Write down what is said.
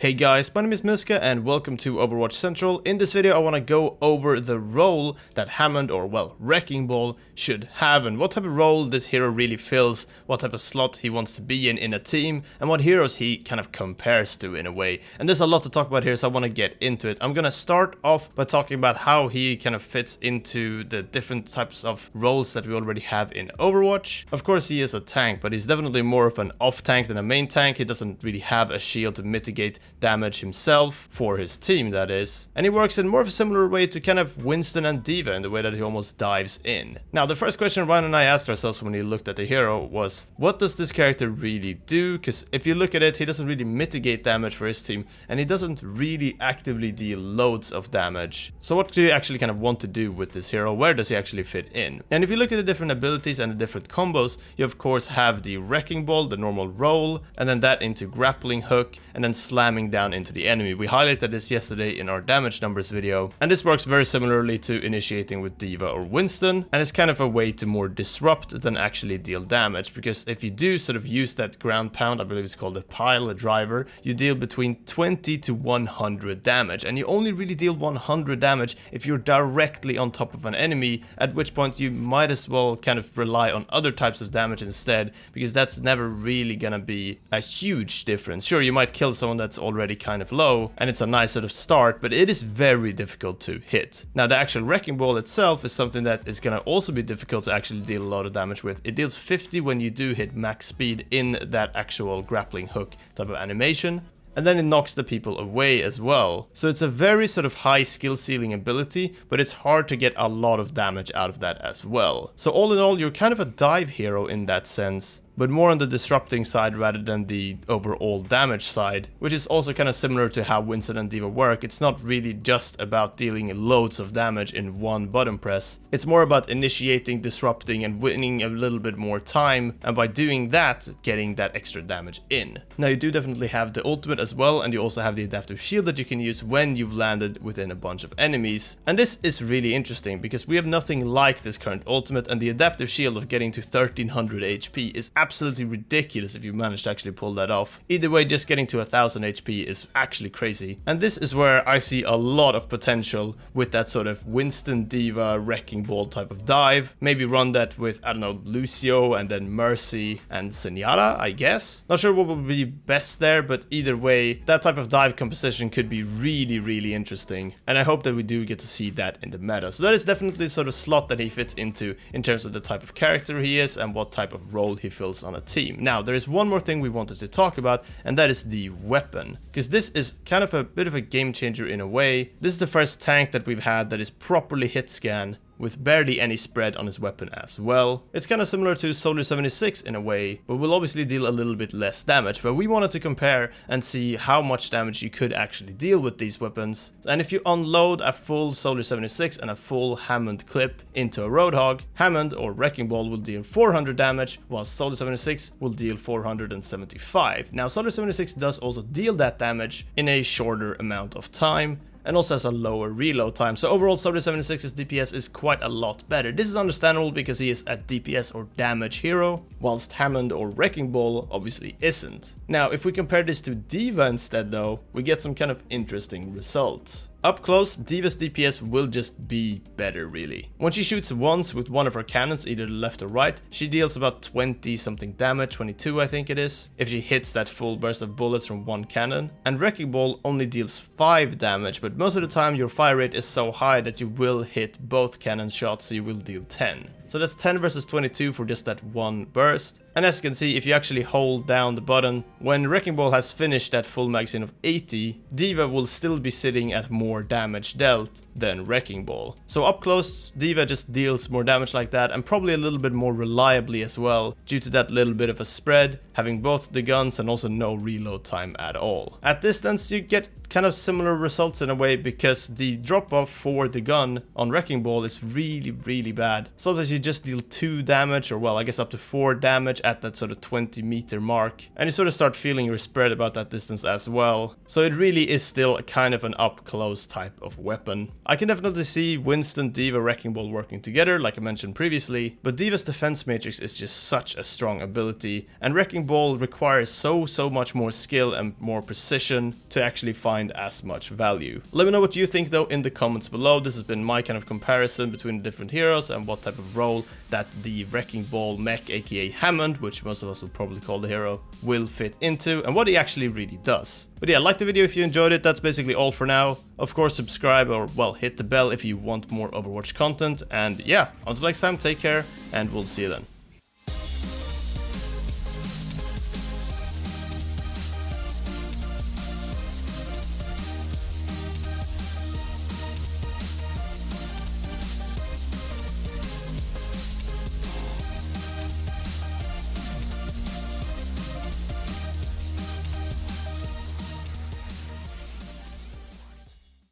Hey guys, my name is Miska and welcome to Overwatch Central. In this video I want to go over the role that Hammond, or well, Wrecking Ball should have, and what type of role this hero really fills, what type of slot he wants to be in a team, and what heroes he kind of compares to in a way. And there's a lot to talk about here, so I want to get into it. I'm gonna start off by talking about how he kind of fits into the different types of roles that we already have in Overwatch. Of course he is a tank, but he's definitely more of an off tank than a main tank. He doesn't really have a shield to mitigate damage himself, for his team that is, and he works in more of a similar way to kind of Winston and D.Va in the way that he almost dives in. Now the first question Ryan and I asked ourselves when we looked at the hero was, what does this character really do? Because if you look at it, he doesn't really mitigate damage for his team, and he doesn't really actively deal loads of damage. So what do you actually kind of want to do with this hero? Where does he actually fit in? And if you look at the different abilities and the different combos, you of course have the Wrecking Ball, the normal roll, and then that into grappling hook, and then slamming down into the enemy. We highlighted this yesterday in our damage numbers video, and this works very similarly to initiating with D.Va or Winston, and it's kind of a way to more disrupt than actually deal damage, because if you do sort of use that ground pound, I believe it's called a pile driver, you deal between 20 to 100 damage, and you only really deal 100 damage if you're directly on top of an enemy, at which point you might as well kind of rely on other types of damage instead, because that's never really gonna be a huge difference. Sure, you might kill someone that's already kind of low, and it's a nice sort of start, but it is very difficult to hit. Now the actual Wrecking Ball itself is something that is gonna also be difficult to actually deal a lot of damage with. It deals 50 when you do hit max speed in that actual grappling hook type of animation, and then it knocks the people away as well. So it's a very sort of high skill ceiling ability, but it's hard to get a lot of damage out of that as well. So all in all, you're kind of a dive hero in that sense, but more on the disrupting side rather than the overall damage side, which is also kind of similar to how Winston and D.Va work. It's not really just about dealing loads of damage in one button press. It's more about initiating, disrupting, and winning a little bit more time, and by doing that, getting that extra damage in. Now you do definitely have the ultimate as well, and you also have the adaptive shield that you can use when you've landed within a bunch of enemies. And this is really interesting, because we have nothing like this current ultimate, and the adaptive shield of getting to 1300 HP is absolutely ridiculous if you manage to actually pull that off. Either way, just getting to 1000 HP is actually crazy. And this is where I see a lot of potential with that sort of Winston, D.Va, Wrecking Ball type of dive. Maybe run that with, I don't know, Lucio and then Mercy and Zenyatta, I guess. Not sure what would be best there, but either way, that type of dive composition could be really interesting. And I hope that we do get to see that in the meta. So that is definitely the sort of slot that he fits into in terms of the type of character he is and what type of role he fills on a team. Now, there is one more thing we wanted to talk about, and that is the weapon, because this is kind of a bit of a game changer in a way. This is the first tank that we've had that is properly hit scan, with barely any spread on his weapon as well. It's kind of similar to Soldier 76 in a way, but will obviously deal a little bit less damage, but we wanted to compare and see how much damage you could actually deal with these weapons. And if you unload a full Soldier 76 and a full Hammond clip into a Roadhog, Hammond or Wrecking Ball will deal 400 damage, while Soldier 76 will deal 475. Now Soldier 76 does also deal that damage in a shorter amount of time, and also has a lower reload time. So overall, Soldier 76's DPS is quite a lot better. This is understandable because he is a DPS or damage hero, whilst Hammond or Wrecking Ball obviously isn't. Now, if we compare this to D.Va instead though, we get some kind of interesting results. Up close, D.Va's DPS will just be better really. When she shoots once with one of her cannons, either left or right, she deals about 20 something damage, 22 I think it is, if she hits that full burst of bullets from one cannon. And Wrecking Ball only deals 5 damage, but most of the time your fire rate is so high that you will hit both cannon shots, so you will deal 10. So that's 10 versus 22 for just that one burst. And as you can see, if you actually hold down the button, when Wrecking Ball has finished that full magazine of 80, D.Va will still be sitting at more damage dealt than Wrecking Ball. So up close, D.Va just deals more damage like that, and probably a little bit more reliably as well, due to that little bit of a spread, having both the guns and also no reload time at all. At distance, you get kind of similar results in a way, because the drop off for the gun on Wrecking Ball is really bad. Sometimes you just deal 2 damage, or well, I guess up to 4 damage at that sort of 20 meter mark, and you sort of start feeling your spread about that distance as well. So it really is still a kind of an up close type of weapon. I can definitely see Winston, D.Va, Wrecking Ball working together, like I mentioned previously, but D.Va's defense matrix is just such a strong ability, and Wrecking Ball requires so much more skill and more precision to actually find as much value. Let me know what you think though in the comments below. This has been my kind of comparison between the different heroes and what type of role that the Wrecking Ball mech, aka Hammond, which most of us would probably call the hero, will fit into, and what he actually really does. But yeah, like the video if you enjoyed it. That's basically all for now. Of course, subscribe or, well, hit the bell if you want more Overwatch content. And yeah, until next time, take care, and we'll see you then.